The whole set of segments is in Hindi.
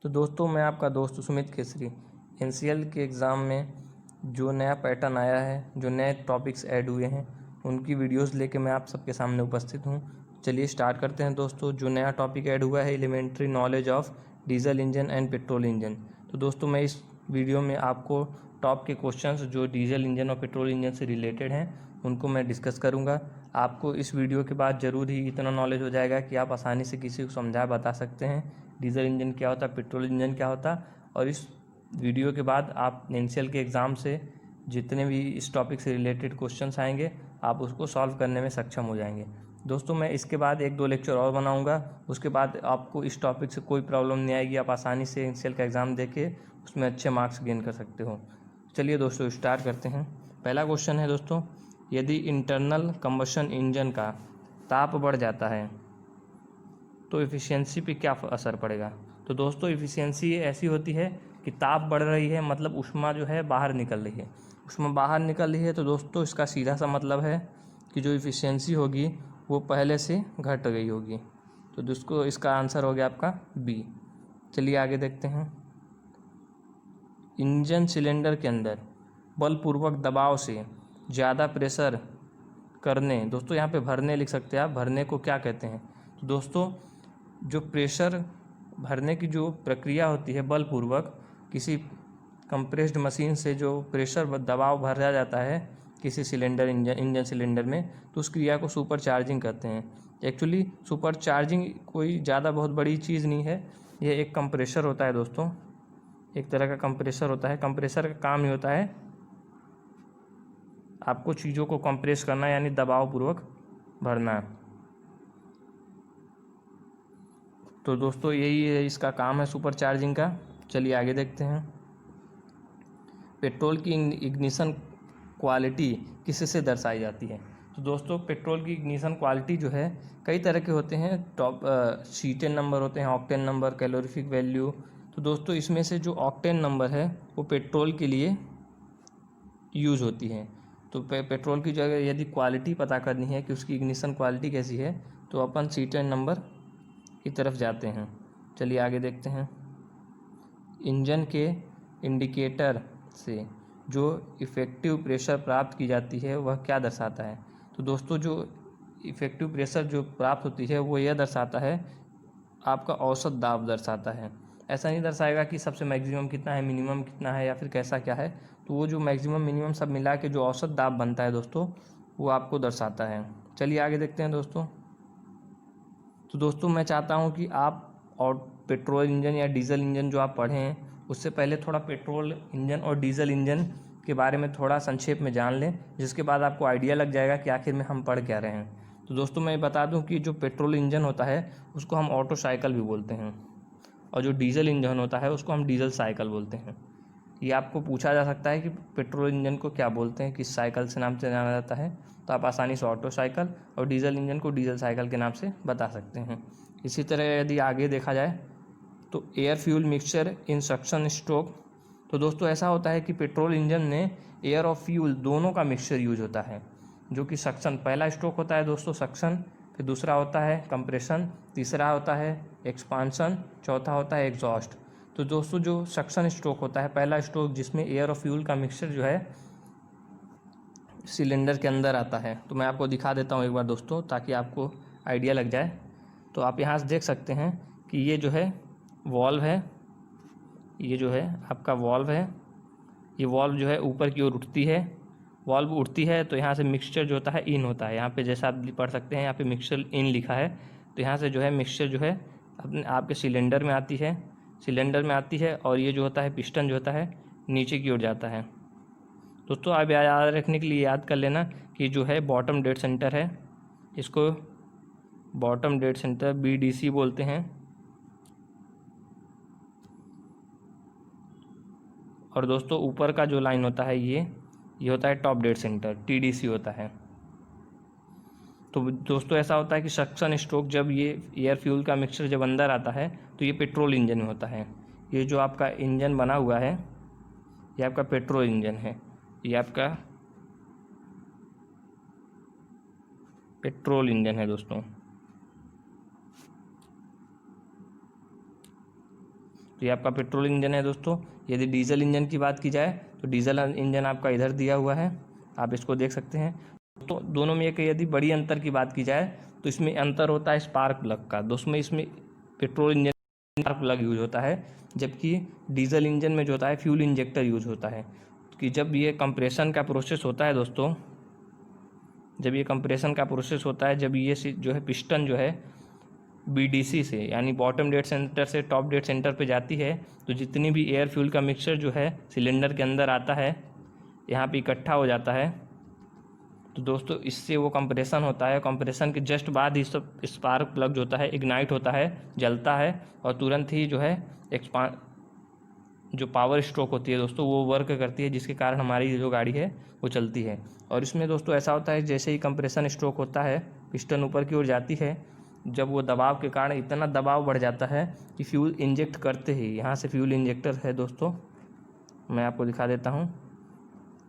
तो दोस्तों, मैं आपका दोस्त सुमित केसरी। एनसीएल के एग्ज़ाम में जो नया पैटर्न आया है, जो नए टॉपिक्स ऐड हुए हैं, उनकी वीडियोस लेके मैं आप सबके सामने उपस्थित हूँ। चलिए स्टार्ट करते हैं दोस्तों। जो नया टॉपिक ऐड हुआ है, elementary knowledge of diesel engine and petrol engine. तो दोस्तों, मैं इस वीडियो में आपको टॉप के क्वेश्चंस जो डीजल इंजन और पेट्रोल इंजन से रिलेटेड हैं उनको मैं डिस्कस करूँगा। आपको इस वीडियो के बाद ज़रूर ही इतना नॉलेज हो जाएगा कि आप आसानी से किसी को समझा बता सकते हैं डीजल इंजन क्या होता है, पेट्रोल इंजन क्या होता है। और इस वीडियो के बाद आप एनसीएल के एग्ज़ाम से जितने भी इस टॉपिक से रिलेटेड क्वेश्चंस आएंगे, आप उसको सॉल्व करने में सक्षम हो जाएंगे। दोस्तों, मैं इसके बाद 1-2 लेक्चर और बनाऊंगा। उसके बाद आपको इस टॉपिक से कोई प्रॉब्लम नहीं आएगी, आप आसानी से एनसीएल का एग्ज़ाम देके उसमें अच्छे मार्क्स गेन कर सकते हो। चलिए दोस्तों, स्टार्ट करते हैं। पहला क्वेश्चन है दोस्तों, यदि इंटरनल कंबशन इंजन का ताप बढ़ जाता है तो एफिशिएंसी पे क्या असर पड़ेगा। तो दोस्तों, एफिशिएंसी ऐसी होती है कि ताप बढ़ रही है, मतलब ऊष्मा जो है बाहर निकल रही है। ऊष्मा बाहर निकल रही है तो दोस्तों इसका सीधा सा मतलब है कि जो एफिशिएंसी होगी वो पहले से घट गई होगी। तो दोस्तों, इसका आंसर हो गया आपका बी। चलिए आगे देखते हैं। इंजन सिलेंडर के अंदर बलपूर्वक दबाव से ज़्यादा प्रेशर करने, दोस्तों यहाँ पे भरने लिख सकते हैं आप, भरने को क्या कहते हैं। तो दोस्तों, जो प्रेशर भरने की जो प्रक्रिया होती है बलपूर्वक, किसी कंप्रेस्ड मशीन से जो प्रेशर दबाव भरा जाता है किसी सिलेंडर इंजन सिलेंडर में, तो उस क्रिया को सुपर चार्जिंग कहते हैं। एक्चुअली सुपर चार्जिंग कोई ज़्यादा बहुत बड़ी चीज़ नहीं है, यह एक कंप्रेसर होता है दोस्तों, एक तरह का कंप्रेसर होता है। कंप्रेसर का काम ही होता है आपको चीज़ों को कंप्रेस करना, यानी दबावपूर्वक भरना। तो दोस्तों, यही है इसका काम है सुपर चार्जिंग का। चलिए आगे देखते हैं। पेट्रोल की इग्निशन क्वालिटी किससे दर्शाई जाती है। तो दोस्तों, पेट्रोल की इग्निशन क्वालिटी जो है कई तरह के होते हैं। टॉप सीटेन नंबर होते हैं, ऑक्टेन नंबर, कैलोरीफिक वैल्यू। तो दोस्तों, इसमें से जो ऑक्टेन नंबर है वो पेट्रोल के लिए यूज़ होती है। तो पेट्रोल की जगह यदि क्वालिटी पता करनी है कि उसकी इग्निशन क्वालिटी कैसी है, तो अपन सीटेन नंबर की तरफ जाते हैं। चलिए आगे देखते हैं। इंजन के इंडिकेटर से जो इफ़ेक्टिव प्रेशर प्राप्त की जाती है वह क्या दर्शाता है। तो दोस्तों, जो इफ़ेक्टिव प्रेशर जो प्राप्त होती है वो यह दर्शाता है, आपका औसत दाब दर्शाता है। ऐसा नहीं दर्शाएगा कि सबसे मैक्सिमम कितना है, मिनिमम कितना है, या फिर कैसा क्या है। तो वो जो मैक्सिमम मिनिमम सब मिला के जो औसत दाब बनता है दोस्तों, वो आपको दर्शाता है। चलिए आगे देखते हैं दोस्तों। तो दोस्तों, मैं चाहता हूं कि आप और पेट्रोल इंजन या डीजल इंजन जो आप पढ़े हैं, उससे पहले थोड़ा पेट्रोल इंजन और डीजल इंजन के बारे में थोड़ा संक्षेप में जान लें, जिसके बाद आपको आइडिया लग जाएगा कि आखिर में हम पढ़ क्या रहे हैं। तो दोस्तों, मैं बता दूं कि जो पेट्रोल इंजन होता है उसको हम ऑटो साइकिल भी बोलते हैं, और जो डीजल इंजन होता है उसको हम डीजल साइकिल बोलते हैं। ये आपको पूछा जा सकता है कि पेट्रोल इंजन को क्या बोलते हैं, किस साइकिल से नाम से जाना जाता है, तो आप आसानी से ऑटो साइकिल और डीजल इंजन को डीजल साइकिल के नाम से बता सकते हैं। इसी तरह यदि आगे देखा जाए तो air fuel mixture in suction stroke. तो दोस्तों, ऐसा होता है कि पेट्रोल इंजन में एयर और फ्यूल दोनों का मिक्सचर यूज होता है, जो कि सक्शन, पहला स्ट्रोक होता है दोस्तों सक्शन, फिर दूसरा होता है कंप्रेशन, तीसरा होता है एक्सपांसन, चौथा होता है एग्जॉस्ट। तो दोस्तों, जो सक्शन स्ट्रोक होता है, पहला स्ट्रोक जिसमें एयर और फ्यूल का मिक्सचर जो है सिलेंडर के अंदर आता है, तो मैं आपको दिखा देता हूँ एक बार दोस्तों, ताकि आपको आइडिया लग जाए। तो आप यहाँ से देख सकते हैं कि ये जो है वॉल्व है, ये जो है आपका वॉल्व है। ये वॉल्व जो है ऊपर की ओर उठती है, वॉल्व उठती है तो यहाँ से मिक्सचर जो होता है इन होता है। यहाँ पे जैसा आप पढ़ सकते हैं, यहाँ पे मिक्सचर इन लिखा है। तो यहाँ से जो है मिक्सचर जो है अपने आपके सिलेंडर में आती है, सिलेंडर में आती है, और ये जो होता है पिस्टन जो होता है नीचे की ओर जाता है। दोस्तों, आप याद रखने के लिए याद कर लेना कि जो है बॉटम डेड सेंटर है, इसको बॉटम डेड सेंटर BDC बोलते हैं, और दोस्तों ऊपर का जो लाइन होता है ये होता है टॉप डेड सेंटर, TDC होता है। तो दोस्तों, ऐसा होता है कि सक्शन स्ट्रोक जब ये एयर फ्यूल का मिक्सचर जब अंदर आता है तो ये पेट्रोल इंजन में होता है। ये जो आपका इंजन बना हुआ है ये आपका पेट्रोल इंजन है, ये आपका पेट्रोल इंजन है दोस्तों। तो ये आपका पेट्रोल इंजन है दोस्तों। यदि डीजल इंजन की बात की जाए तो डीजल इंजन आपका इधर दिया हुआ है, आप इसको देख सकते हैं। तो दोनों में एक यदि बड़ी अंतर की बात की जाए तो इसमें अंतर होता है स्पार्क प्लग का दोस्तों। इसमें petrol engine spark plug use होता है, जबकि डीजल इंजन में जो होता है फ्यूल इंजेक्टर यूज होता है। कि जब ये कंप्रेशन का प्रोसेस होता है दोस्तों, जब ये कंप्रेशन का प्रोसेस होता है, जब ये जो है पिस्टन जो है BDC से यानी बॉटम डेड सेंटर से टॉप डेड सेंटर पे जाती है, तो जितनी भी एयर फ्यूल का मिक्सचर जो है सिलेंडर के अंदर आता है, यहाँ पे इकट्ठा हो जाता है। तो दोस्तों इससे वो कंप्रेशन होता है। कंप्रेशन के जस्ट बाद ही सब स्पार्क प्लग जो होता है इग्नाइट होता है, जलता है, और तुरंत ही जो है जो पावर स्ट्रोक होती है दोस्तों वो वर्क करती है, जिसके कारण हमारी जो गाड़ी है वो चलती है। और इसमें दोस्तों ऐसा होता है जैसे ही कंप्रेशन स्ट्रोक होता है, पिस्टन ऊपर की ओर जाती है, जब वो दबाव के कारण इतना दबाव बढ़ जाता है कि फ्यूल इंजेक्ट करते ही, यहाँ से फ्यूल इंजेक्टर है दोस्तों, मैं आपको दिखा देता हूँ।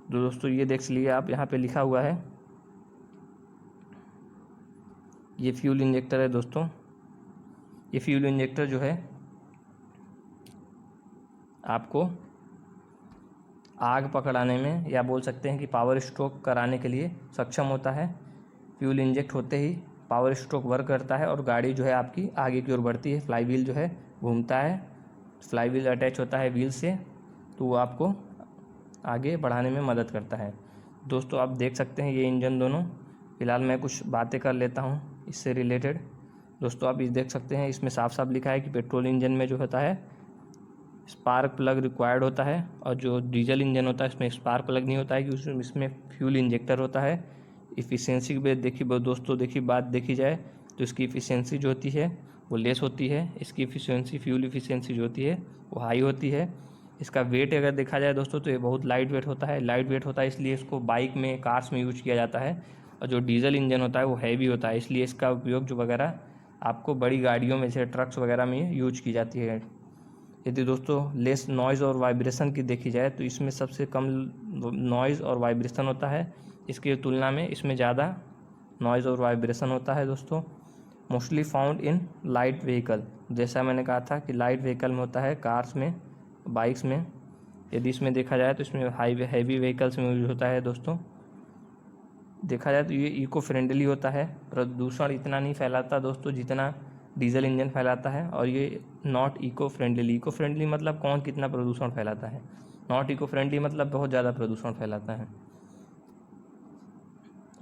तो दोस्तों ये देख लीजिए आप, यहाँ पे लिखा हुआ है, ये फ्यूल इंजेक्टर है दोस्तों। ये फ्यूल इंजेक्टर जो है आपको आग पकड़ाने में या बोल सकते हैं कि पावर स्ट्रोक कराने के लिए सक्षम होता है। फ्यूल इंजेक्ट होते ही पावर स्ट्रोक वर्क करता है और गाड़ी जो है आपकी आगे की ओर बढ़ती है। फ्लाई व्हील जो है घूमता है, फ्लाई व्हील अटैच होता है व्हील से, तो वो आपको आगे बढ़ाने में मदद करता है। दोस्तों आप देख सकते हैं ये इंजन दोनों। फ़िलहाल मैं कुछ बातें कर लेता हूँ इससे रिलेटेड। दोस्तों आप ये देख सकते हैं इसमें साफ साफ लिखा है कि पेट्रोल इंजन में जो होता है स्पार्क प्लग रिक्वायर्ड होता है, और जो डीजल इंजन होता है इसमें स्पार्क प्लग नहीं होता है, क्योंकि इसमें फ्यूल इंजेक्टर होता है। इफ़िशियंसी की बात देखी जाए तो इसकी इफ़िशियंसी जो होती है वो लेस होती है, इसकी इफ़िशियंसी फ्यूल इफ़िशियंसी जो होती है वो हाई होती है। इसका वेट अगर देखा जाए दोस्तों तो ये बहुत लाइट वेट होता है। लाइट वेट होता है इसलिए इसको बाइक में, कार्स में यूज किया जाता है। और जो डीजल इंजन होता है वो हैवी होता है, इसलिए इसका उपयोग जो वगैरह आपको बड़ी गाड़ियों में, जैसे ट्रक्स वगैरह में यूज की जाती है। यदि दोस्तों लेस नॉइज़ और वाइब्रेशन की देखी जाए तो इसमें सबसे कम नॉइज़ और वाइब्रेशन होता है, इसकी तुलना में इसमें ज़्यादा नॉइज़ और वाइब्रेशन होता है दोस्तों। Mostly found in light vehicle, जैसा मैंने कहा था कि लाइट व्हीकल में होता है, कार्स में, बाइक्स में। यदि इसमें देखा जाए तो इसमें हैवी व्हीकल्स में यूज होता है दोस्तों। देखा जाए तो ये इको फ्रेंडली होता है, प्रदूषण इतना नहीं फैलाता दोस्तों जितना डीजल इंजन फैलाता है। और ये not eco friendly, eco friendly मतलब कौन कितना प्रदूषण फैलाता है, नॉट इको फ्रेंडली मतलब बहुत ज़्यादा प्रदूषण फैलाता है।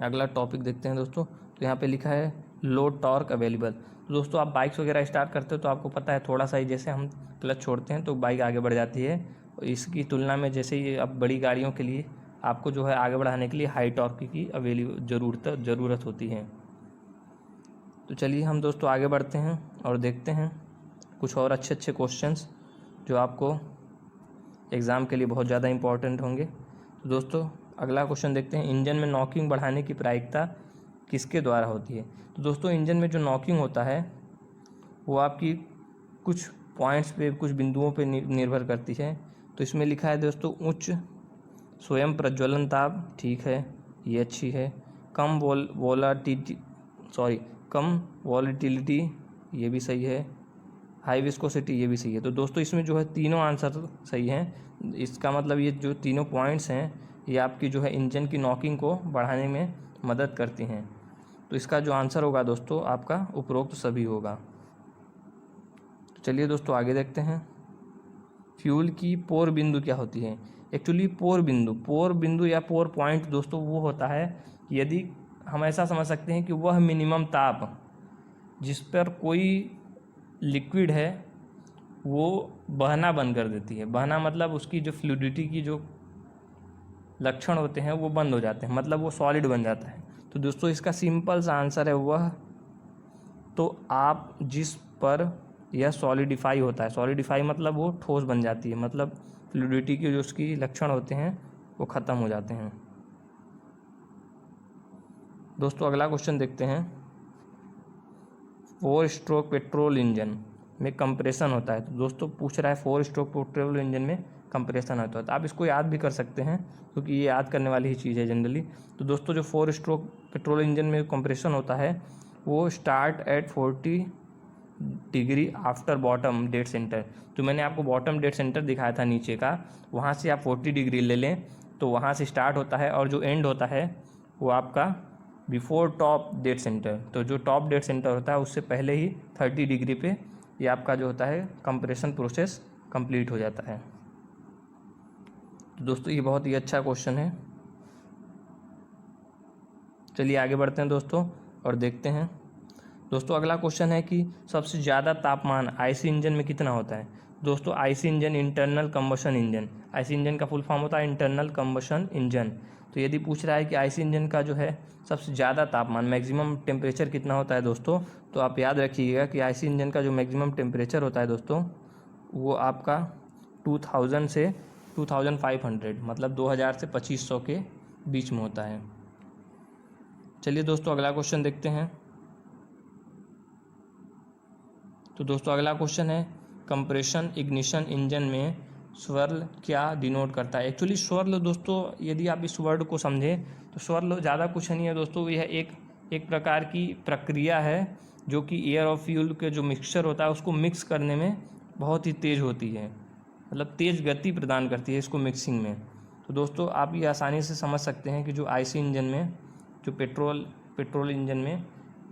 अगला टॉपिक देखते हैं दोस्तों। तो यहाँ पे लिखा है लो टॉर्क अवेलेबल। दोस्तों आप बाइक्स वगैरह स्टार्ट करते हो तो आपको पता है थोड़ा सा ही जैसे हम क्लच छोड़ते हैं तो बाइक आगे बढ़ जाती है। इसकी तुलना में जैसे ही अब बड़ी गाड़ियों के लिए आपको जो है आगे बढ़ाने के लिए हाई टॉर्क की ज़रूरत होती है। तो चलिए हम दोस्तों आगे बढ़ते हैं और देखते हैं कुछ और अच्छे क्वेश्चंस जो आपको एग्ज़ाम के लिए बहुत ज़्यादा इम्पोर्टेंट होंगे। तो दोस्तों अगला क्वेश्चन देखते हैं, इंजन में नॉकिंग बढ़ाने की प्रायिकता किसके द्वारा होती है। तो दोस्तों इंजन में जो नॉकिंग होता है वो आपकी कुछ पॉइंट्स पे, कुछ बिंदुओं पे निर्भर करती है। तो इसमें लिखा है दोस्तों उच्च स्वयं प्रज्वलन ताप, ठीक है, ये अच्छी है। कम वॉलेटिलिटी, ये भी सही है। हाई विस्कोसिटी, ये भी सही है। तो दोस्तों इसमें जो है तीनों आंसर सही हैं। इसका मतलब ये जो तीनों पॉइंट्स हैं ये आपकी जो है इंजन की नॉकिंग को बढ़ाने में मदद करती हैं। तो इसका जो आंसर होगा दोस्तों आपका उपरोक्त सभी होगा। तो चलिए दोस्तों आगे देखते हैं, फ्यूल की पोर बिंदु क्या होती है। एक्चुअली पोर बिंदु या पोर पॉइंट दोस्तों वो होता है यदि हम ऐसा समझ सकते हैं कि वह मिनिमम ताप जिस पर कोई लिक्विड है वो बहना बंद कर देती है। बहना मतलब उसकी जो फ्लूइडिटी की जो लक्षण होते हैं वो बंद हो जाते हैं, मतलब वो सॉलिड बन जाता है। तो दोस्तों इसका सिंपल सा आंसर है वह, तो आप जिस पर यह सॉलिडिफाई होता है, सॉलिडिफाई मतलब वो ठोस बन जाती है, मतलब फ्लूइडिटी के जो उसकी लक्षण होते हैं वो ख़त्म हो जाते हैं। दोस्तों अगला क्वेश्चन देखते हैं, 4 स्ट्रोक पेट्रोल इंजन में कंप्रेशन होता है। तो दोस्तों पूछ रहा है 4 स्ट्रोक पेट्रोल इंजन में कंप्रेशन होता है, तो आप इसको याद भी कर सकते हैं क्योंकि ये याद करने वाली ही चीज़ है जनरली। तो दोस्तों जो 4 स्ट्रोक पेट्रोल इंजन में कंप्रेशन होता है वो start at 40 degree after bottom dead centre. तो मैंने आपको बॉटम डेड सेंटर दिखाया था नीचे का, वहाँ से आप 40 डिग्री ले लें तो वहाँ से स्टार्ट होता है, और जो एंड होता है वो आपका बिफोर टॉप डेड सेंटर। तो जो टॉप डेड सेंटर होता है उससे पहले ही 30 डिग्री पे ये आपका जो होता है कंप्रेशन प्रोसेस कंप्लीट हो जाता है। तो दोस्तों ये बहुत ही अच्छा क्वेश्चन है। चलिए आगे बढ़ते हैं दोस्तों और देखते हैं। दोस्तों अगला क्वेश्चन है कि सबसे ज़्यादा तापमान आईसी इंजन में कितना होता है। दोस्तों IC engine internal combustion engine, IC engine का फुल फॉर्म होता है इंटरनल कंबशन इंजन। तो यदि पूछ रहा है कि आईसी इंजन का जो है सबसे ज़्यादा तापमान मैक्सिमम टेम्परेचर कितना होता है दोस्तों, तो आप याद रखिएगा कि आईसी इंजन का जो मैक्सिमम टेम्परेचर होता है दोस्तों वो आपका 2000 से 2500 मतलब 2000 से 2500 के बीच में होता है। चलिए दोस्तों अगला क्वेश्चन देखते हैं। तो दोस्तों अगला क्वेश्चन है कंप्रेशन इग्निशन इंजन में स्वर्ल क्या डिनोट करता है। एक्चुअली स्वर्ल दोस्तों यदि आप इस वर्ड को समझें तो स्वर्ल ज़्यादा कुछ नहीं है दोस्तों, यह एक प्रकार की प्रक्रिया है जो कि एयर और फ्यूल के जो मिक्सचर होता है उसको मिक्स करने में बहुत ही तेज़ होती है, मतलब तेज़ गति प्रदान करती है इसको मिक्सिंग में। तो दोस्तों आप ये आसानी से समझ सकते हैं कि जो आईसी इंजन में जो पेट्रोल इंजन में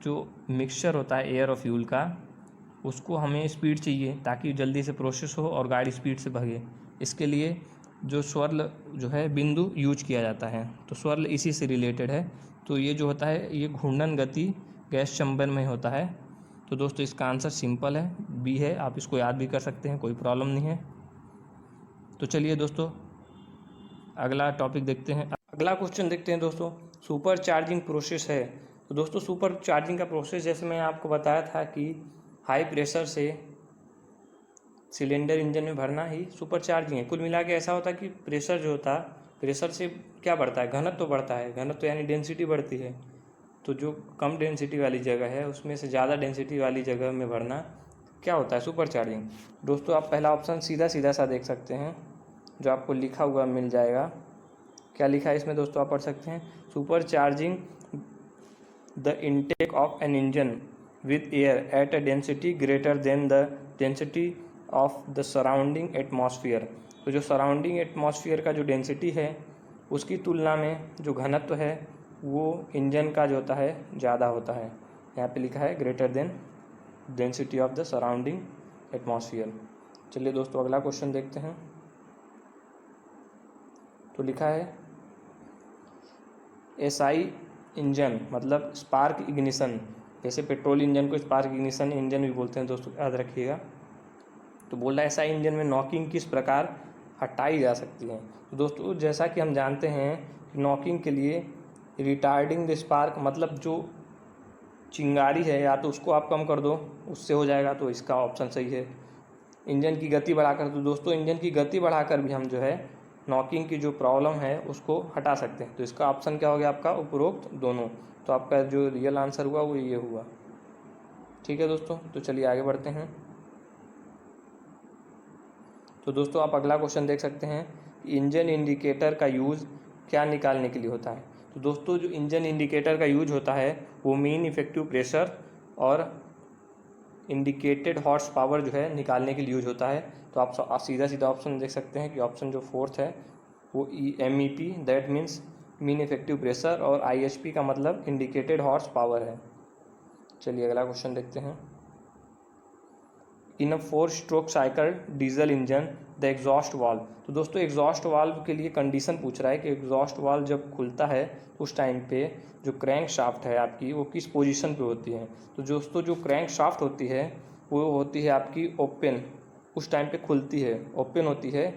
जो मिक्सचर होता है एयर और फ्यूल का, उसको हमें स्पीड चाहिए ताकि जल्दी से प्रोसेस हो और गाड़ी स्पीड से भागे। इसके लिए जो स्वर्ल जो है बिंदु यूज किया जाता है, तो स्वर्ल इसी से रिलेटेड है। तो ये जो होता है ये घूर्णन गति गैस चैम्बर में होता है। तो दोस्तों इसका आंसर सिंपल है, बी है। आप इसको याद भी कर सकते हैं, कोई प्रॉब्लम नहीं है। तो चलिए दोस्तों अगला टॉपिक देखते हैं। अगला क्वेश्चन देखते हैं दोस्तों, सुपर चार्जिंग प्रोसेस है। तो दोस्तों सुपर चार्जिंग का प्रोसेस जैसे मैं आपको बताया था कि हाई प्रेशर से सिलेंडर इंजन में भरना ही सुपर चार्जिंग है। कुल मिला के ऐसा होता है कि प्रेशर जो होता है, प्रेशर से क्या बढ़ता है, घनत्व तो बढ़ता है, घनत्व तो यानी डेंसिटी बढ़ती है। तो जो कम डेंसिटी वाली जगह है उसमें से ज़्यादा डेंसिटी वाली जगह में भरना क्या होता है, सुपर चार्जिंग। दोस्तों आप पहला ऑप्शन सीधा सा देख सकते हैं जो आपको लिखा हुआ मिल जाएगा। क्या लिखा है इसमें दोस्तों, आप पढ़ सकते हैं, super charging the intake of an engine with air at a density greater than the density of the surrounding atmosphere। तो जो सराउंडिंग एटमॉस्फेयर का जो डेंसिटी है उसकी तुलना में जो घनत्व है वो इंजन का जो होता है ज़्यादा होता है। यहाँ पे लिखा है greater than density of the surrounding atmosphere. चलिए दोस्तों अगला क्वेश्चन देखते हैं। तो लिखा है एसआई इंजन मतलब स्पार्क इग्निशन, जैसे पेट्रोल इंजन को स्पार्क इग्निशन इंजन भी बोलते हैं दोस्तों, याद रखिएगा। तो बोल रहा है एसआई इंजन में नॉकिंग किस प्रकार हटाई जा सकती है। तो दोस्तों जैसा कि हम जानते हैं कि नॉकिंग के लिए रिटार्डिंग द स्पार्क मतलब जो चिंगारी है या तो उसको आप कम कर दो, उससे हो जाएगा, तो इसका ऑप्शन सही है। इंजन की गति बढ़ाकर, तो दोस्तों इंजन की गति बढ़ाकर भी हम जो है नॉकिंग की जो प्रॉब्लम है उसको हटा सकते हैं। तो इसका ऑप्शन क्या हो गया आपका, उपरोक्त दोनों। तो आपका जो रियल आंसर हुआ वो ये हुआ। ठीक है दोस्तों, तो चलिए आगे बढ़ते हैं। तो दोस्तों आप अगला क्वेश्चन देख सकते हैं, इंजन इंडिकेटर का यूज़ क्या निकालने के लिए होता है। तो दोस्तों जो इंजन इंडिकेटर का यूज होता है वो मीन इफेक्टिव प्रेशर और इंडिकेटेड हॉर्स पावर जो है निकालने के लिए यूज होता है। तो आप सीधा ऑप्शन देख सकते हैं कि ऑप्शन जो फोर्थ है वो MEP that means mean effective pressure, और IHP का मतलब इंडिकेटेड हॉर्स पावर है। चलिए अगला क्वेश्चन देखते हैं। इन अ 4 stroke cycle diesel engine the exhaust valve. तो दोस्तों एग्जॉस्ट वाल्व के लिए कंडीशन पूछ रहा है कि एग्जॉस्ट वाल्व जब खुलता है तो उस टाइम पे जो क्रैंक शाफ्ट है आपकी वो किस पोजीशन पे होती है। तो दोस्तों जो क्रैंक शाफ्ट होती है वो होती है आपकी ओपन, उस टाइम पे खुलती है, ओपन होती है।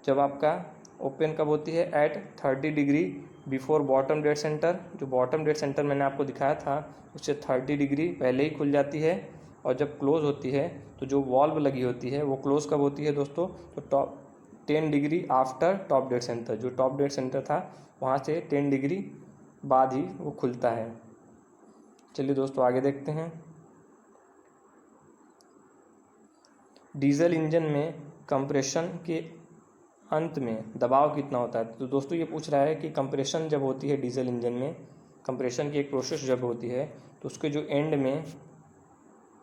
जब आपका ओपन कब होती है, at 30 degree before bottom dead centre. जो बॉटम डेड सेंटर मैंने आपको दिखाया था उससे 30 डिग्री पहले ही खुल जाती है। और जब क्लोज़ होती है तो जो वॉल्व लगी होती है वो क्लोज़ कब होती है दोस्तों, तो top 10 degree after top dead centre. जो टॉप डेड सेंटर था वहाँ से 10 डिग्री बाद ही वो खुलता है। चलिए दोस्तों आगे देखते हैं। डीजल इंजन में कंप्रेशन के अंत में दबाव कितना होता है। तो दोस्तों ये पूछ रहा है कि कंप्रेशन जब होती है डीजल इंजन में, कंप्रेशन की एक प्रोसेस जब होती है तो उसके जो एंड में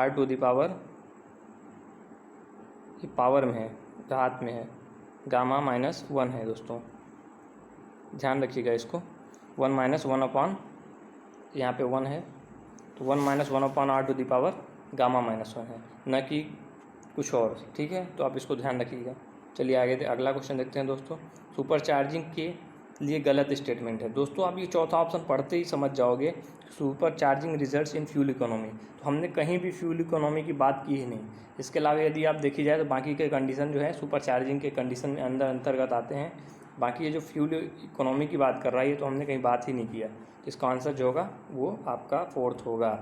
r टू द पावर, ये पावर में है, घात में है, गामा माइनस 1 है दोस्तों, ध्यान रखिएगा इसको। 1 माइनस 1 अपॉन, यहाँ पे 1 है तो 1 minus 1 upon r to the power gamma minus 1 है, न कि कुछ और, ठीक है। तो आप इसको ध्यान रखिएगा। चलिए आगे अगला क्वेश्चन देखते हैं दोस्तों। सुपर चार्जिंग के लिए गलत स्टेटमेंट है। दोस्तों आप ये चौथा ऑप्शन पढ़ते ही समझ जाओगे, super charging results in fuel economy. तो हमने कहीं भी फ्यूल इकोनॉमी की बात की ही नहीं। इसके अलावा यदि आप देखी जाए तो बाकी के कंडीशन जो है सुपर चार्जिंग के कंडीशन में अंतर्गत आते हैं। बाकी ये जो फ्यूल इकोनॉमी की बात कर रहा है ये तो हमने कहीं बात ही नहीं किया। इसका आंसर जो होगा वो आपका 4th होगा।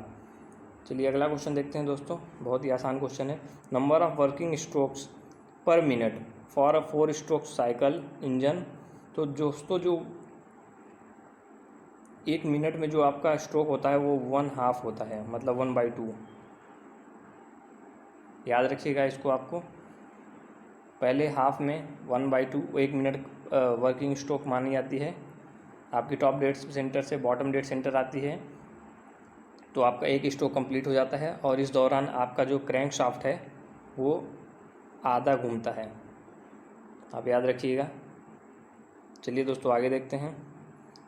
चलिए अगला क्वेश्चन देखते हैं दोस्तों, बहुत ही आसान क्वेश्चन है। नंबर ऑफ वर्किंग स्ट्रोक्स पर minute for a 4 stroke cycle engine. तो दोस्तों जो 1 मिनट में जो आपका स्ट्रोक होता है वो 1/2 होता है, मतलब 1/2। याद रखिएगा इसको, आपको पहले हाफ में 1/2 1 मिनट वर्किंग स्ट्रोक मानी जाती है। आपकी टॉप डेड सेंटर से बॉटम डेड सेंटर आती है तो आपका एक स्ट्रोक कंप्लीट हो जाता है, और इस दौरान आपका जो क्रैंक शाफ्ट है वो आधा घूमता है, आप याद रखिएगा। चलिए दोस्तों आगे देखते हैं।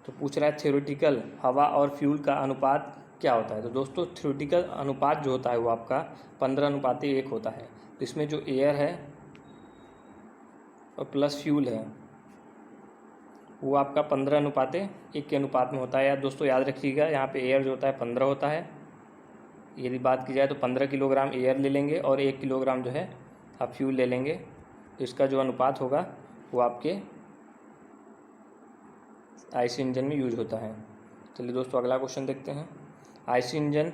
तो पूछ रहा है थ्योरेटिकल हवा और फ्यूल का अनुपात क्या होता है। तो दोस्तों थ्योरेटिकल अनुपात जो होता है वो आपका 15:1 होता है। तो इसमें जो एयर है और प्लस फ्यूल है वो आपका 15:1 के अनुपात में होता है। या दोस्तों याद रखिएगा, यहाँ पे एयर जो होता है 15 होता है। यदि बात की जाए तो 15 किलोग्राम एयर ले लेंगे और 1 किलोग्राम जो है आप फ्यूल ले लेंगे, तो इसका जो अनुपात होगा वो आपके आईसी इंजन में यूज होता है। चलिए दोस्तों अगला क्वेश्चन देखते हैं। आईसी इंजन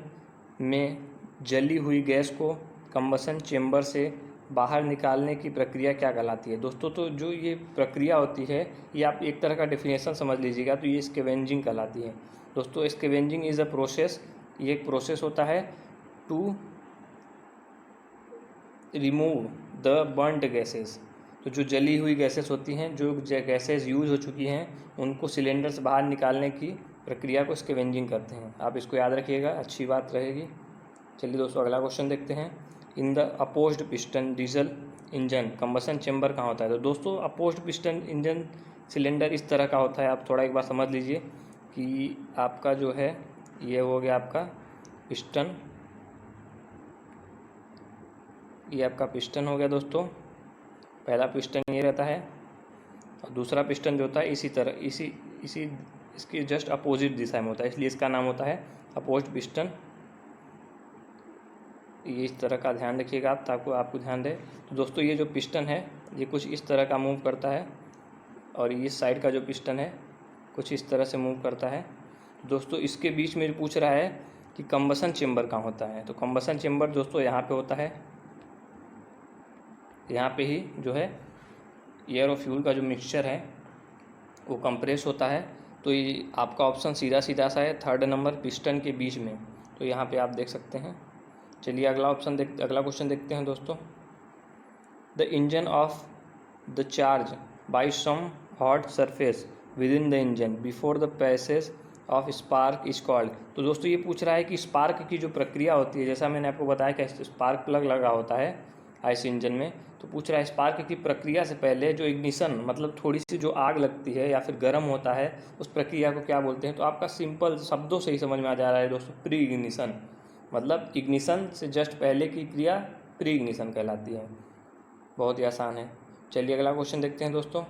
में जली हुई गैस को कंबसन चेंबर से बाहर निकालने की प्रक्रिया क्या कहलाती है? दोस्तों तो जो ये प्रक्रिया होती है ये आप एक तरह का डेफिनेशन समझ लीजिएगा, तो ये स्कैवेंजिंग कहलाती है। दोस्तों स्कैवेंजिंग इज़ अ प्रोसेस, ये एक प्रोसेस होता है to remove the burned gases. तो जो जली हुई गैसेस होती हैं, जो गैसेस यूज हो चुकी हैं, उनको सिलेंडर से बाहर निकालने की प्रक्रिया को स्कैवेंजिंग करते हैं। आप इसको याद रखिएगा, अच्छी बात रहेगी। चलिए दोस्तों अगला क्वेश्चन देखते हैं। In the opposed piston diesel engine combustion chamber कहाँ होता है? तो दोस्तों अपोज्ड पिस्टन इंजन सिलेंडर इस तरह का होता है। आप थोड़ा एक बार समझ लीजिए कि आपका जो है ये हो गया आपका पिस्टन, ये आपका पिस्टन हो गया दोस्तों। पहला पिस्टन ये रहता है और दूसरा पिस्टन जो होता है इसी तरह इसकी जस्ट अपोजिट दिशा में होता है, इसलिए इसका नाम होता है अपोज्ड पिस्टन। ये इस तरह का ध्यान रखिएगा आप, ताकि आपको ध्यान रहे। तो दोस्तों ये जो पिस्टन है ये कुछ इस तरह का मूव करता है और इस साइड का जो पिस्टन है कुछ इस तरह से मूव करता है। दोस्तों इसके बीच में पूछ रहा है कि कंबसन चेंबर कहाँ होता है? तो कंबसन चेंबर दोस्तों यहाँ पे होता है, यहाँ पे ही जो है एयर और फ्यूल का जो मिक्सचर है वो कंप्रेस होता है। तो ये आपका ऑप्शन सीधा सीधा सा है, थर्ड नंबर पिस्टन के बीच में। तो यहाँ पे आप देख सकते हैं। चलिए अगला क्वेश्चन देखते हैं दोस्तों। The engine of the charge by some hot surface within the engine before the passage of spark is called. तो दोस्तों ये पूछ रहा है कि स्पार्क की जो प्रक्रिया होती है, जैसा मैंने आपको बताया कि स्पार्क प्लग लगा होता है आईसी इंजन में, तो पूछ रहा है स्पार्क की प्रक्रिया से पहले जो इग्निशन मतलब थोड़ी सी जो आग लगती है या फिर गर्म होता है, उस प्रक्रिया को क्या बोलते हैं? तो आपका सिंपल शब्दों से ही समझ में आ जा रहा है दोस्तों, प्री इग्निशन। मतलब इग्निशन से जस्ट पहले की क्रिया प्री इग्निशन कहलाती है। बहुत ही आसान है। चलिए अगला क्वेश्चन देखते हैं दोस्तों।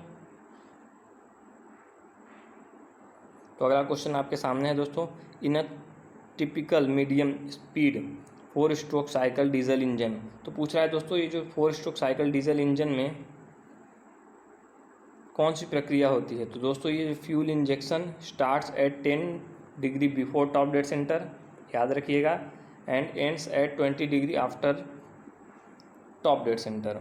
तो अगला क्वेश्चन आपके सामने है दोस्तों। In a typical medium speed 4 stroke cycle diesel engine, तो पूछ रहा है दोस्तों ये जो 4 स्ट्रोक साइकिल डीजल इंजन में कौन सी प्रक्रिया होती है? तो दोस्तों ये fuel injection starts at 10 degree before top dead centre, याद रखिएगा, and ends at 20 degree after top dead centre.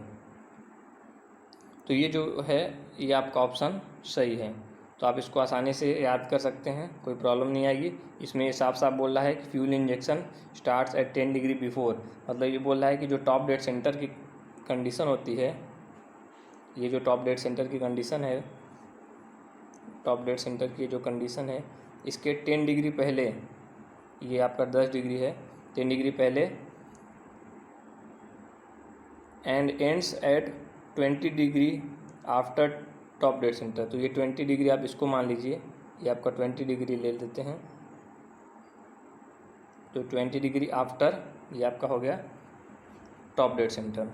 तो ये जो है ये आपका ऑप्शन सही है। तो आप इसको आसानी से याद कर सकते हैं, कोई प्रॉब्लम नहीं आएगी। इसमें साफ साफ बोल रहा है कि fuel injection starts at 10 degree before, मतलब ये बोल रहा है कि जो टॉप डेड सेंटर की कंडीशन होती है, ये जो टॉप डेड सेंटर की कंडीशन है, टॉप डेड सेंटर की जो कंडीशन है, इसके 10 डिग्री पहले, ये आपका 10 डिग्री है, 10 डिग्री पहले, and ends at 20 degree after top dead centre. तो ये 20 डिग्री आप इसको मान लीजिए, ये आपका 20 डिग्री ले लेते हैं। तो 20 डिग्री आफ्टर ये आपका हो गया टॉप डेड सेंटर।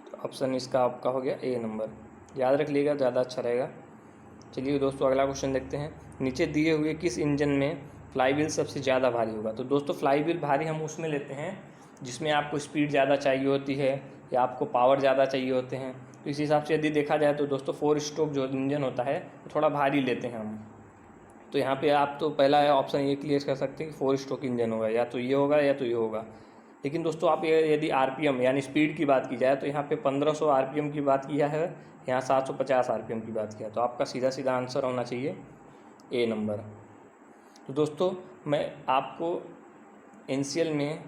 तो ऑप्शन इसका आपका हो गया ए नंबर, याद रख लीजिएगा, ज़्यादा अच्छा रहेगा। चलिए दोस्तों अगला क्वेश्चन देखते हैं। नीचे दिए हुए किस इंजन में फ्लाईव्हील सबसे ज़्यादा भारी होगा? तो दोस्तों फ्लाईव्हील भारी हम उसमें लेते हैं जिसमें आपको स्पीड ज़्यादा चाहिए होती है या आपको पावर ज़्यादा चाहिए होते हैं। तो इस हिसाब से यदि देखा जाए तो दोस्तों 4 स्ट्रोक जो इंजन होता है वो थोड़ा भारी लेते हैं हम। तो यहाँ पे आप तो पहला ऑप्शन ये क्लियर कर सकते हैं कि 4 स्ट्रोक इंजन होगा, या तो ये होगा या तो ये होगा। लेकिन दोस्तों आप यदि आरपीएम यानी स्पीड की बात की जाए तो यहाँ पे 1500 आरपीएम की बात किया है, यहाँ 750 आरपीएम की बात किया, तो आपका सीधा सीधा आंसर होना चाहिए ए नंबर। तो दोस्तों मैं आपको एनसीएल में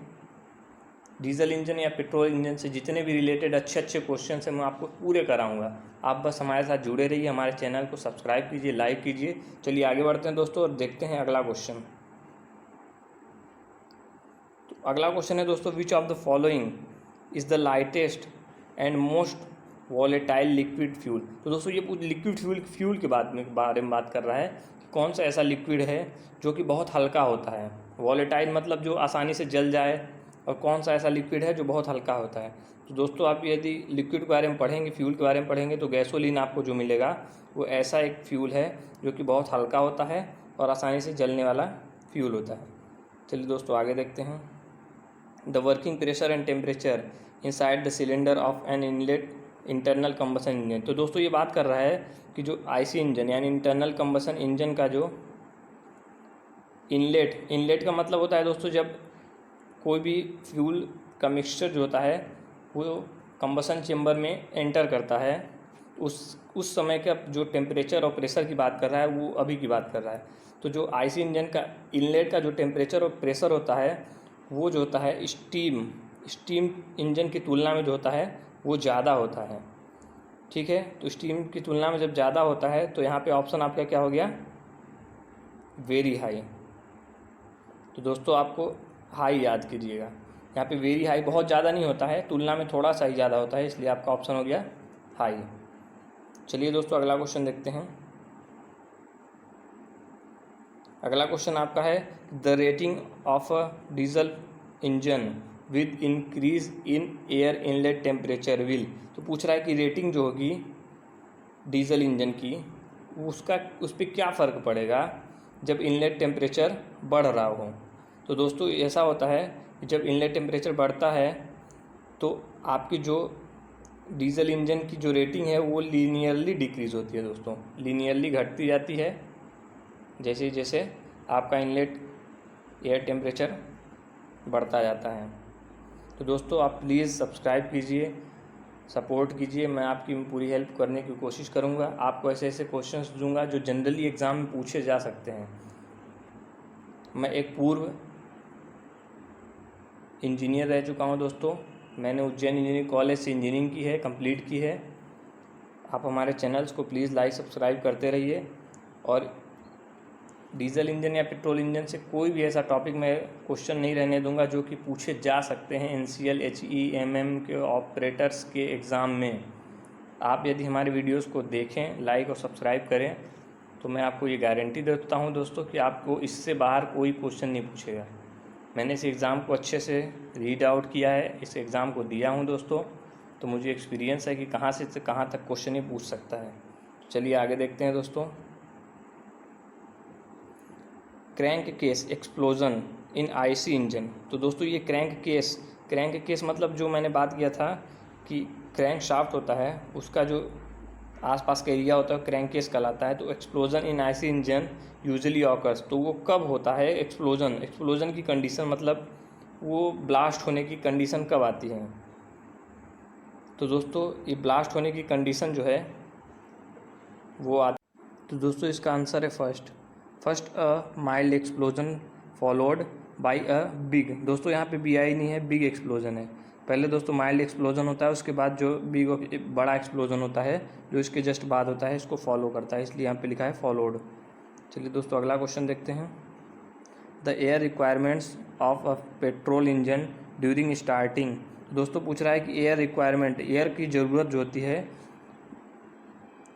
डीजल इंजन या पेट्रोल इंजन से जितने भी रिलेटेड अच्छे अच्छे क्वेश्चन हैं मैं आपको पूरे कराऊंगा। आप बस हमारे साथ जुड़े रहिए, हमारे चैनल को सब्सक्राइब कीजिए, लाइक कीजिए। चलिए आगे बढ़ते हैं दोस्तों और देखते हैं अगला क्वेश्चन। तो अगला क्वेश्चन है दोस्तों, which of the following is the lightest and most volatile liquid fuel. तो दोस्तों ये लिक्विड फ्यूल के बारे में बात कर रहा है कि कौन सा ऐसा लिक्विड है जो कि बहुत हल्का होता है। वॉलेटाइल मतलब जो आसानी से जल जाए, और कौन सा ऐसा लिक्विड है जो बहुत हल्का होता है। तो दोस्तों आप यदि लिक्विड के बारे में पढ़ेंगे, फ्यूल के बारे में पढ़ेंगे, तो गैसोलीन आपको जो मिलेगा वो ऐसा एक फ्यूल है जो कि बहुत हल्का होता है और आसानी से जलने वाला फ्यूल होता है। चलिए दोस्तों आगे देखते हैं। The working pressure and temperature inside the cylinder of an inlet internal combustion engine. तो दोस्तों ये बात कर रहा है कि जो आईसी इंजन यानी इंटरनल कंबसन इंजन का जो इनलेट का मतलब होता है दोस्तों जब कोई भी फ्यूल का मिक्सचर जो होता है वो कंबसन चेम्बर में एंटर करता है उस समय का जो टेम्परेचर और प्रेशर की बात कर रहा है वो अभी की बात कर रहा है। तो जो आईसी इंजन का इनलेट का जो टेम्परेचर और प्रेशर होता है वो जो होता है स्टीम इंजन की तुलना में जो होता है वो ज़्यादा होता है। ठीक है, तो स्टीम की तुलना में जब ज़्यादा होता है तो यहाँ पे ऑप्शन आपका क्या हो गया, वेरी हाई। तो दोस्तों आपको हाई याद कीजिएगा, यहाँ पे वेरी हाई बहुत ज़्यादा नहीं होता है, तुलना में थोड़ा सा ही ज़्यादा होता है, इसलिए आपका ऑप्शन हो गया हाई। चलिए दोस्तों अगला क्वेश्चन देखते हैं। अगला क्वेश्चन आपका है the rating of a diesel engine with increase in air inlet temperature will. तो पूछ रहा है कि रेटिंग जो होगी डीजल इंजन की उस पर क्या फ़र्क पड़ेगा जब इनलेट टेम्परेचर बढ़ रहा हो। तो दोस्तों ऐसा होता है कि जब इनलेट टेम्परेचर बढ़ता है तो आपकी जो डीजल इंजन की जो रेटिंग है वो लीनियरली डिक्रीज़ होती है दोस्तों, लीनियरली घटती जाती है जैसे जैसे आपका इनलेट एयर टेम्परेचर बढ़ता जाता है। तो दोस्तों आप प्लीज़ सब्सक्राइब कीजिए, सपोर्ट कीजिए, मैं आपकी पूरी हेल्प करने की कोशिश करूँगा। आपको ऐसे ऐसे क्वेश्चंस दूंगा जो जनरली एग्ज़ाम में पूछे जा सकते हैं। मैं एक पूर्व इंजीनियर रह चुका हूं दोस्तों, मैंने उज्जैन इंजीनियरिंग कॉलेज से इंजीनियरिंग की है, कंप्लीट की है। आप हमारे चैनल्स को प्लीज़ लाइक सब्सक्राइब करते रहिए और डीजल इंजन या पेट्रोल इंजन से कोई भी ऐसा टॉपिक मैं क्वेश्चन नहीं रहने दूंगा जो कि पूछे जा सकते हैं NCL HE MM के ऑपरेटर्स के एग्ज़ाम में। आप यदि हमारे वीडियोस को देखें, लाइक और सब्सक्राइब करें तो मैं आपको ये गारंटी देता हूं दोस्तों कि आपको इससे बाहर कोई क्वेश्चन नहीं पूछेगा। मैंने इस एग्ज़ाम को अच्छे से रीड आउट किया है, इस एग्ज़ाम को दिया हूं दोस्तों, तो मुझे एक्सपीरियंस है कि कहाँ से कहाँ तक क्वेश्चन ही पूछ सकता है। चलिए आगे देखते हैं दोस्तों। क्रैंक केस एक्सप्लोजन इन आईसी इंजन। तो दोस्तों ये क्रैंक केस मतलब जो मैंने बात किया था कि क्रैंक शाफ्ट होता है उसका जो आसपास का एरिया होता है क्रैंक केस कहलाता है। तो एक्सप्लोजन इन आईसी इंजन यूजुअली ऑकर्स, तो वो कब होता है एक्सप्लोजन की कंडीशन, मतलब वो ब्लास्ट होने की कंडीशन कब आती है। तो दोस्तों ये ब्लास्ट होने की कंडीशन जो है वो आती। तो दोस्तों इसका आंसर है first a mild explosion followed by a big. दोस्तों यहाँ पे BI नहीं है, बिग एक्सप्लोजन है। पहले दोस्तों माइल्ड एक्सप्लोजन होता है, उसके बाद जो बड़ा एक्सप्लोजन होता है जो इसके जस्ट बाद होता है इसको फॉलो करता है, इसलिए यहाँ पे लिखा है फॉलोड। चलिए दोस्तों अगला क्वेश्चन देखते हैं। The air requirements of a petrol engine during starting. दोस्तों पूछ रहा है कि एयर रिक्वायरमेंट, एयर की ज़रूरत जो होती है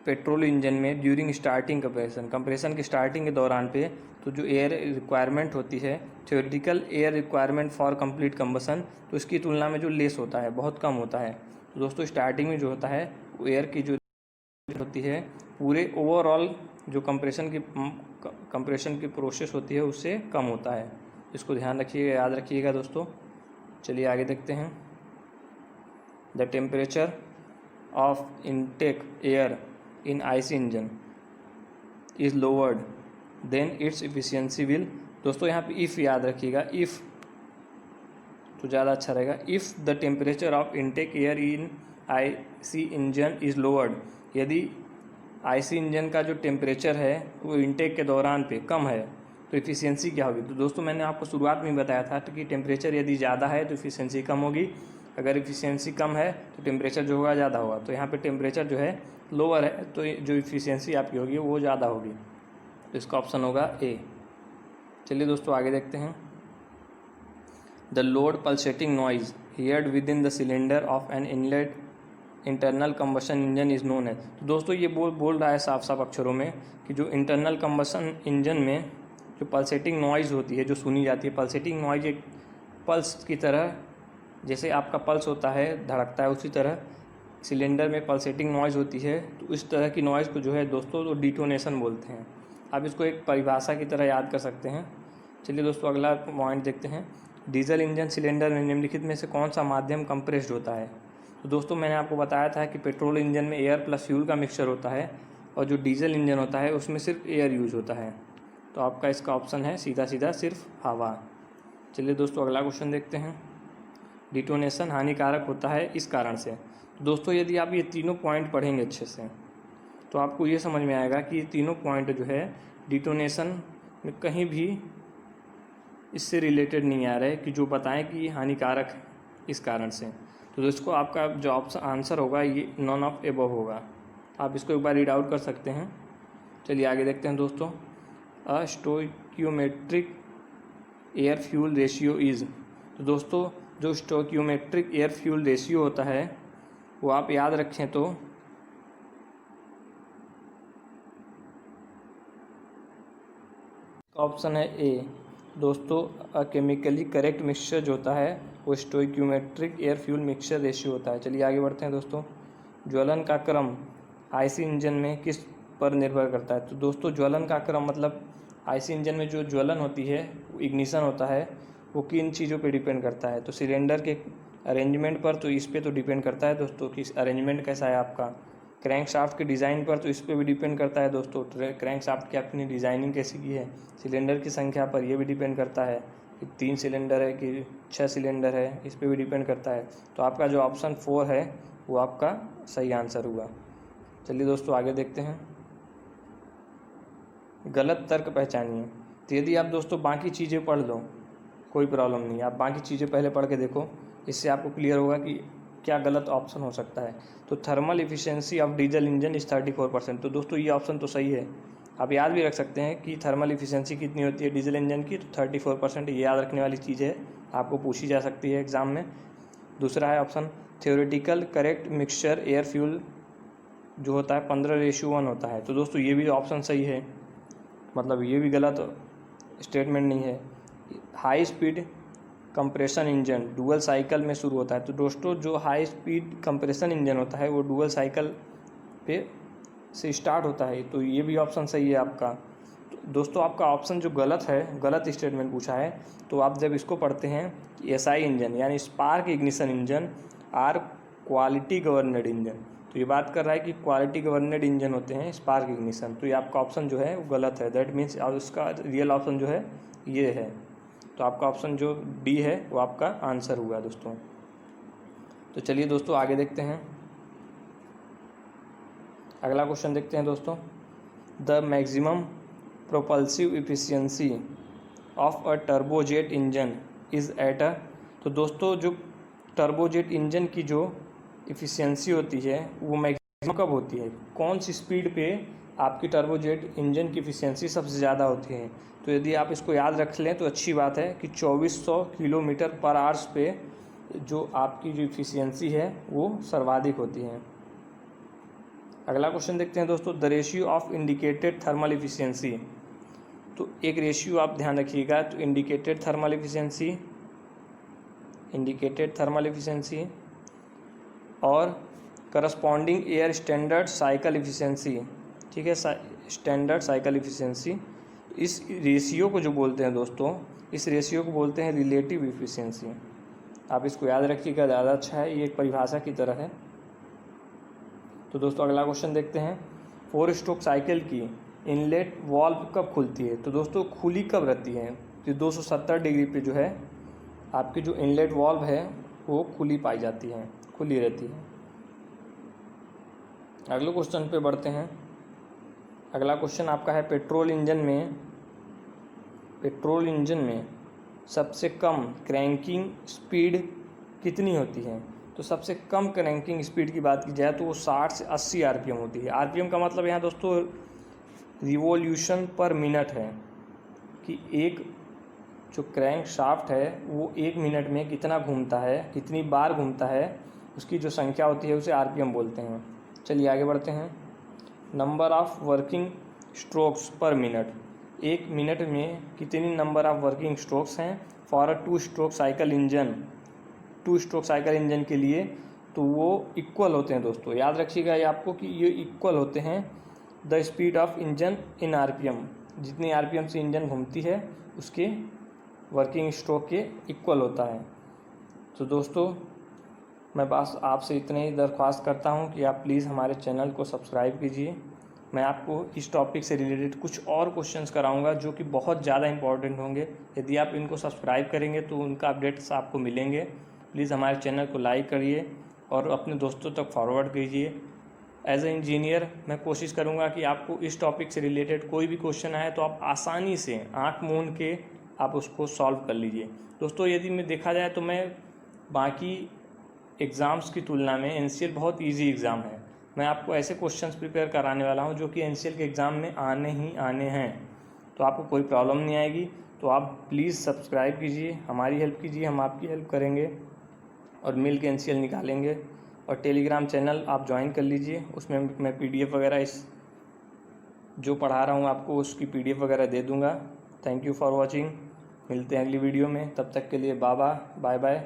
पेट्रोल इंजन में ड्यूरिंग स्टार्टिंग कंप्रेशन की स्टार्टिंग के दौरान पे, तो जो एयर रिक्वायरमेंट होती है theoretical air requirement for complete combustion, तो इसकी तुलना में जो लेस होता है, बहुत कम होता है। तो दोस्तों स्टार्टिंग में जो होता है वो एयर की जो होती है पूरे ओवरऑल जो कंप्रेशन की प्रोसेस होती है उससे कम होता है। इसको ध्यान रखिएगा, याद रखिएगा दोस्तों। चलिए आगे देखते हैं। The temperature of intake air in IC engine is lowered then its efficiency will. दोस्तों यहाँ पे इफ़ याद रखिएगा, इफ़ तो ज़्यादा अच्छा रहेगा। If the temperature of intake air in IC engine is lowered, यदि आईसी इंजन का जो टेम्परेचर है वो इनटेक के दौरान पे कम है तो इफ़िशियंसी क्या होगी। तो दोस्तों मैंने आपको शुरुआत में बताया था कि टेम्परेचर यदि ज़्यादा है तो इफ़िशियंसी कम होगी, अगर इफ़िशियंसी कम है तो टेम्परेचर जो होगा ज़्यादा होगा। तो यहाँ पे टेम्परेचर जो है लोअर है तो जो इफ़िशियंसी आपकी होगी वो ज़्यादा होगी, तो इसका ऑप्शन होगा ए। चलिए दोस्तों आगे देखते हैं। The loud pulsating noise heard within the cylinder of an inlet internal combustion engine is known है। तो दोस्तों ये बोल रहा है साफ साफ अक्षरों में कि जो इंटरनल कंबशन इंजन में जो पल्सेटिंग नॉइज़ होती है, जो सुनी जाती है, पल्सेटिंग नॉइज़ एक पल्स की तरह, जैसे आपका पल्स होता है धड़कता है उसी तरह सिलेंडर में पल्सेटिंग नॉइज़ होती है। तो इस तरह की नॉइज़ को जो है दोस्तों तो डिटोनेशन बोलते हैं। आप इसको एक परिभाषा की तरह याद कर सकते हैं। चलिए दोस्तों अगला पॉइंट देखते हैं। डीजल इंजन सिलेंडर में निम्नलिखित में से कौन सा माध्यम कंप्रेस्ड होता है। तो दोस्तों मैंने आपको बताया था कि पेट्रोल इंजन में एयर प्लस फ्यूल का मिक्सचर होता है और जो डीजल इंजन होता है उसमें सिर्फ एयर यूज होता है। तो आपका इसका ऑप्शन है सीधा सीधा सिर्फ हवा। चलिए दोस्तों अगला क्वेश्चन देखते हैं। डिटोनेशन हानिकारक होता है इस कारण से। तो दोस्तों यदि आप ये तीनों पॉइंट पढ़ेंगे अच्छे से तो आपको ये समझ में आएगा कि ये तीनों पॉइंट जो है डिटोनेशन में कहीं भी इससे रिलेटेड नहीं आ रहे कि जो बताएं कि ये हानिकारक है इस कारण से। तो दोस्तों आपका जो ऑप्शन आंसर होगा ये नॉन ऑफ एबव होगा। आप इसको एक बार रीड आउट कर सकते हैं। चलिए आगे देखते हैं दोस्तों। A stoichiometric air fuel ratio is. तो दोस्तों जो स्टोइकियोमेट्रिक एयर फ्यूल रेशियो होता है वो आप याद रखें तो ऑप्शन है ए। दोस्तों केमिकली करेक्ट मिक्सचर जो होता है वो stoichiometric air fuel mixture ratio होता है। चलिए आगे बढ़ते हैं दोस्तों। ज्वलन का क्रम आईसी इंजन में किस पर निर्भर करता है। तो दोस्तों ज्वलन का क्रम मतलब आईसी इंजन में जो ज्वलन होती है इग्निशन होता है वो किन चीज़ों पे डिपेंड करता है। तो सिलेंडर के अरेंजमेंट पर, तो इस पे तो डिपेंड करता है दोस्तों कि अरेंजमेंट कैसा है आपका। क्रैंक शाफ्ट के डिज़ाइन पर, तो इस पर भी डिपेंड करता है दोस्तों क्रैंक शाफ्ट की अपनी डिज़ाइनिंग कैसी की है। सिलेंडर की संख्या पर यह भी डिपेंड करता है कि 3 सिलेंडर है कि 6 सिलेंडर है, इस पर भी डिपेंड करता है। तो आपका जो ऑप्शन 4 है वो आपका सही आंसर हुआ। चलिए दोस्तों आगे देखते हैं। गलत तर्क पहचानिए। तो यदि आप दोस्तों बाकी चीज़ें पढ़ लो कोई प्रॉब्लम नहीं, आप बाकी चीज़ें पहले पढ़ के देखो, इससे आपको क्लियर होगा कि क्या गलत ऑप्शन हो सकता है। तो thermal efficiency of diesel engine is 34%। तो दोस्तों ये ऑप्शन तो सही है। आप याद भी रख सकते हैं कि थर्मल इफिशिएंसी कितनी होती है डीजल इंजन की, तो 34%। ये याद रखने वाली चीज़ है, आपको पूछी जा सकती है एग्ज़ाम में। दूसरा है option theoretical correct mixture air fuel जो होता है 15:1 होता है। तो दोस्तों ये भी ऑप्शन सही है, मतलब ये भी गलत स्टेटमेंट नहीं है। High speed compression engine dual cycle में शुरू होता है। तो दोस्तों जो हाई स्पीड कंप्रेशन इंजन होता है वो डुअल साइकिल पे से स्टार्ट होता है। तो ये भी ऑप्शन सही है आपका। तो दोस्तों आपका ऑप्शन जो गलत है, गलत स्टेटमेंट पूछा है, तो आप जब इसको पढ़ते हैं कि एसआई इंजन यानी spark ignition engine are quality governed engine, तो ये बात कर रहा है कि क्वालिटी गवर्नेड इंजन होते हैं स्पार्क इग्निशन। तो ये आपका ऑप्शन जो है वो गलत है। दैट मीन्स उसका रियल ऑप्शन जो है ये है। तो आपका ऑप्शन जो डी है वो आपका आंसर हुआ दोस्तों। तो चलिए दोस्तों आगे देखते हैं। अगला क्वेश्चन देखते हैं दोस्तों। The maximum propulsive efficiency of a turbojet engine is at a. तो दोस्तों जो टर्बोजेट इंजन की जो इफिशियंसी होती है वो मैक्सिमम कब होती है, कौन सी स्पीड पे आपकी टर्बोजेट इंजन की इफिशियंसी सबसे ज़्यादा होती है। तो यदि आप इसको याद रख लें तो अच्छी बात है कि 2400 किलोमीटर पर आवर्स पे जो आपकी जो इफिशियंसी है वो सर्वाधिक होती है। अगला क्वेश्चन देखते हैं दोस्तों। The ratio of indicated thermal efficiency. तो एक रेशियो आप ध्यान रखिएगा, तो इंडिकेटेड थर्मल इफिशियंसी और corresponding air standard cycle efficiency, ठीक है, स्टैंडर्ड साइकिल इफिशियंसी, इस रेशियो को जो बोलते हैं दोस्तों, इस रेशियो को बोलते हैं रिलेटिव इफिशियंसी। आप इसको याद रखिएगा, ज़्यादा अच्छा है, ये एक परिभाषा की तरह है। तो दोस्तों अगला क्वेश्चन देखते हैं। 4 स्ट्रोक साइकिल की इनलेट वॉल्व कब खुलती है। तो दोस्तों खुली कब रहती है, तो 270 डिग्री पे जो है आपकी जो इनलेट वॉल्व है वो खुली पाई जाती है, खुली रहती है। अगले क्वेश्चन पे बढ़ते हैं। अगला क्वेश्चन आपका है पेट्रोल इंजन में सबसे कम क्रैंकिंग स्पीड कितनी होती है। तो सबसे कम क्रैंकिंग स्पीड की बात की जाए तो वो 60 से 80 आरपीएम होती है। आरपीएम का मतलब यहाँ दोस्तों रिवॉल्यूशन पर मिनट है कि एक जो क्रैंक शाफ्ट है वो 1 मिनट में कितना घूमता है, कितनी बार घूमता है, उसकी जो संख्या होती है उसे आरपीएम बोलते हैं। चलिए आगे बढ़ते हैं। नंबर ऑफ वर्किंग स्ट्रोक्स पर मिनट, 1 मिनट में कितनी नंबर ऑफ वर्किंग स्ट्रोक्स हैं for a 2 stroke cycle engine के लिए, तो वो इक्वल होते हैं दोस्तों। याद रखिएगा ये आपको कि ये इक्वल होते हैं the speed of engine in RPM, जितनी आरपीएम से इंजन घूमती है उसके वर्किंग स्ट्रोक के इक्वल होता है। तो दोस्तों मैं बस आपसे इतने ही दरख्वास्त करता हूँ कि आप प्लीज़ हमारे चैनल को सब्सक्राइब कीजिए। मैं आपको इस टॉपिक से रिलेटेड कुछ और क्वेश्चंस कराऊंगा जो कि बहुत ज़्यादा इंपॉर्टेंट होंगे। यदि आप इनको सब्सक्राइब करेंगे तो उनका अपडेट्स आपको मिलेंगे। प्लीज़ हमारे चैनल को लाइक करिए और अपने दोस्तों तक फॉरवर्ड कीजिए। एज ए इंजीनियर मैं कोशिश करूँगा कि आपको इस टॉपिक से रिलेटेड कोई भी क्वेश्चन आए तो आप आसानी से आँख मूंद के आप उसको सॉल्व कर लीजिए। दोस्तों यदि मैं देखा जाए तो मैं बाकी एग्ज़ाम्स की तुलना में एनसीएल बहुत इजी एग्ज़ाम है। मैं आपको ऐसे क्वेश्चंस प्रिपेयर कराने वाला हूं जो कि एनसीएल के एग्ज़ाम में आने ही आने हैं, तो आपको कोई प्रॉब्लम नहीं आएगी। तो आप प्लीज़ सब्सक्राइब कीजिए, हमारी हेल्प कीजिए, हम आपकी हेल्प करेंगे और मिल के एनसीएल निकालेंगे। और टेलीग्राम चैनल आप ज्वाइन कर लीजिए, उसमें मैं पीडीएफ वगैरह इस जो पढ़ा रहा हूँ आपको उसकी पीडीएफ वगैरह दे दूँगा। Thank you for watching. मिलते हैं अगली वीडियो में, तब तक के लिए बाय बाय।